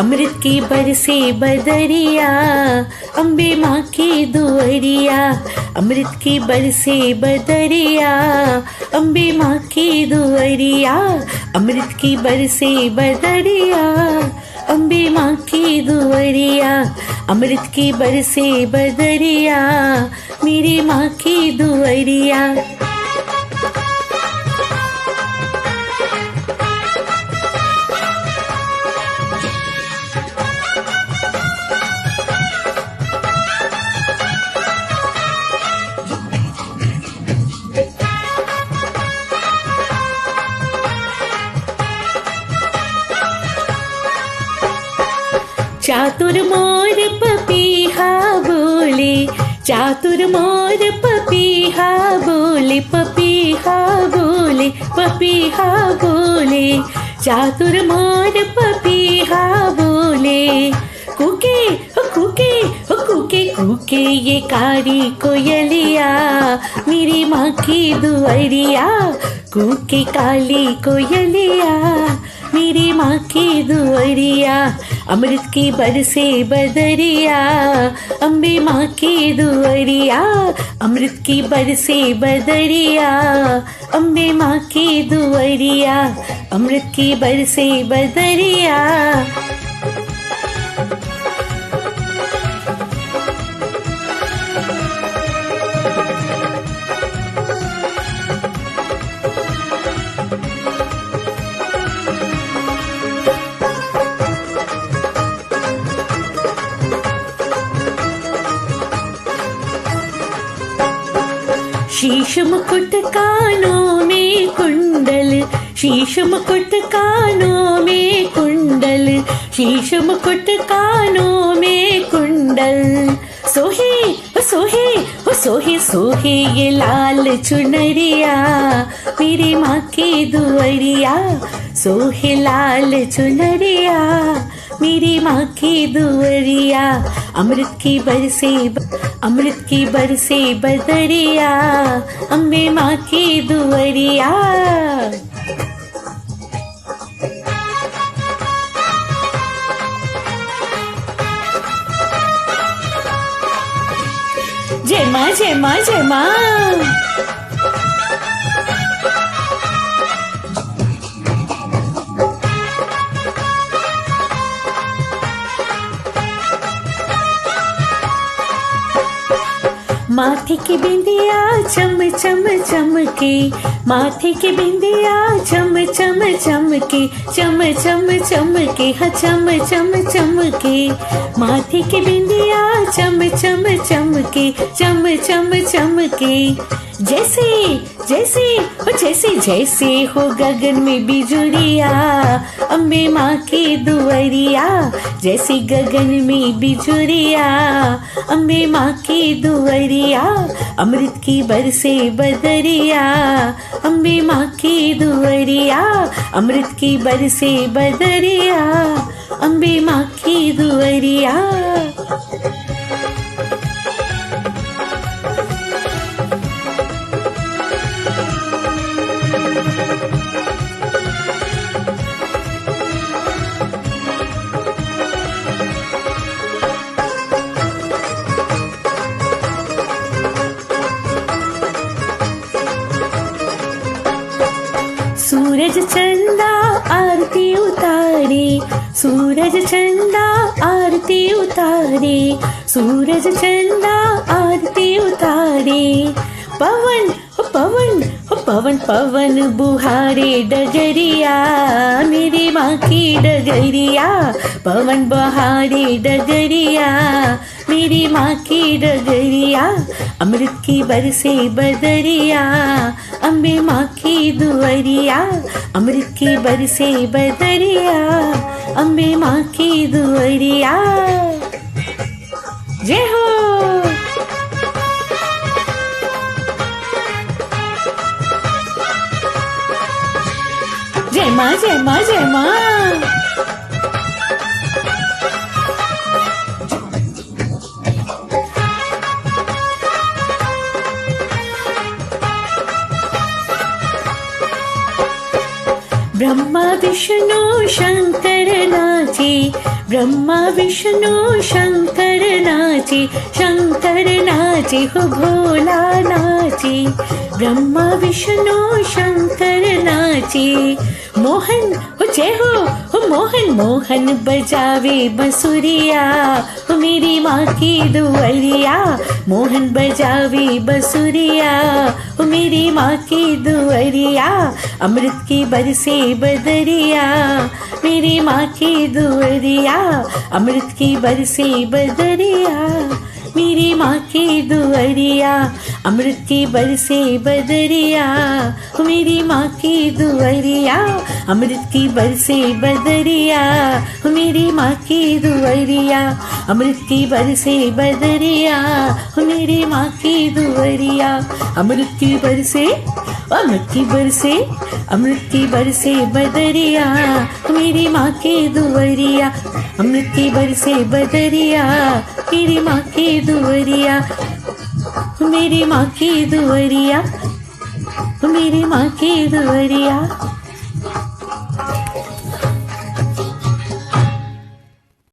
अमृत की बरसे बदरिया, अम्बे माँ की दुअरिया। अमृत की बरसे बदरिया, अम्बे माँ की दुअरिया। अमृत की बरसे बदरिया, अम्बे माँ की दुअरिया। अमृत की बरसे बदरिया, मेरी माँ की दुअरिया। चातुर मोर पपीहा बोले, चातुर मोर पपीहा बोले, पपीहा बोले, पपीहा बोले। चातुर मोर पपीहा बोले, कुके कुके कुके कुके ये कारी कोयलिया, मेरी माँ की दुअरिया। कुके काली कोयलिया, मेरी माँ की दुअरिया। अमृत की बरसे बदरिया, अम्बे माँ की दुअरिया। अमृत की बरसे बदरिया, अम्बे माँ की दुअरिया। अमृत की बरसे बदरिया। शीश मुकुट कानों में कुंडल, शीश मुकुट कानों में कुंडल, शीश मुकुट कानों में कुंडल। सोहे सोहे सोहे सोहे ये लाल चुनरिया, मेरी माँ की दुअरिया। सोहे लाल चुनरिया, मेरी माँ की दुअरिया। अमृत की बरसे अमृत की बरसे बदरिया, अम्बे माँ की दुअरिया। जय माँ जय माँ जय माँ। माथे की बिंदिया चम चम चमके, माथे की बिंदिया चम चम चमके, चम चम चमके, हाँ चम चम चमके। माथे की बिंदिया चम चम चमके, चम चम चमके। जैसे जैसे जैसे जैसे हो गगन में बिजुरिया, अम्बे माँ की दुअरिया। जैसे गगन में बिजुरिया, अम्बे माँ की दुअरिया। अमृत की बरसे बदरिया, अम्बे माँ की दुअरिया। अमृत की बरसे बदरिया, अम्बे माँ की दुअरिया। सूरज चंदा आरती उतारे, सूरज चंदा आरती उतारे, सूरज चंदा आरती उतारे। पवन पवन पवन पवन बुहारे डगरिया, मेरी माँ की डगरिया। पवन बहारे डगरिया, मेरी माँ की डगरिया। अमृत की बरसे बदरिया, अम्बे माँ की दुअरिया। अमृत की बरसे बदरिया, अम्बे माँ की दुअरिया। जय हो। जय माँ जय माँ जय माँ। ब्रह्मा विष्णु शंकर नाचे, ब्रह्मा विष्णु शंकर नाचे हो भोला नाचे। ब्रह्मा विष्णु शंकर नाचे। मोहन हो जय हो मोहन मोहन बजावे बंसुरिया, हो मेरी माँ की दुआरिया। मोहन बजावे बंसुरिया, हो मेरी माँ की दुआरिया। अमृत की बरसे बदरिया, मेरी माँ की दुआरिया। अमृत की बरसे बदरिया, मेरी माँ की दुआरिया। अमृत की बरसे बदरिया, मेरी माँ की दुआरिया। अमृत की बरसे बदरिया, मेरी माँ की दुआरिया। अमृत की बरसे बदरिया, मेरी माँ की दुआरिया। अमृत की बरसे अमृत की बरसे अमृत की बरसे बदरिया, मेरी माँ की दुआरिया। अमृत की बरसे बदरिया, मेरी माँ की दुआरिया। मेरी माँ की दुआरिया, मेरी माँ की दुआरिया।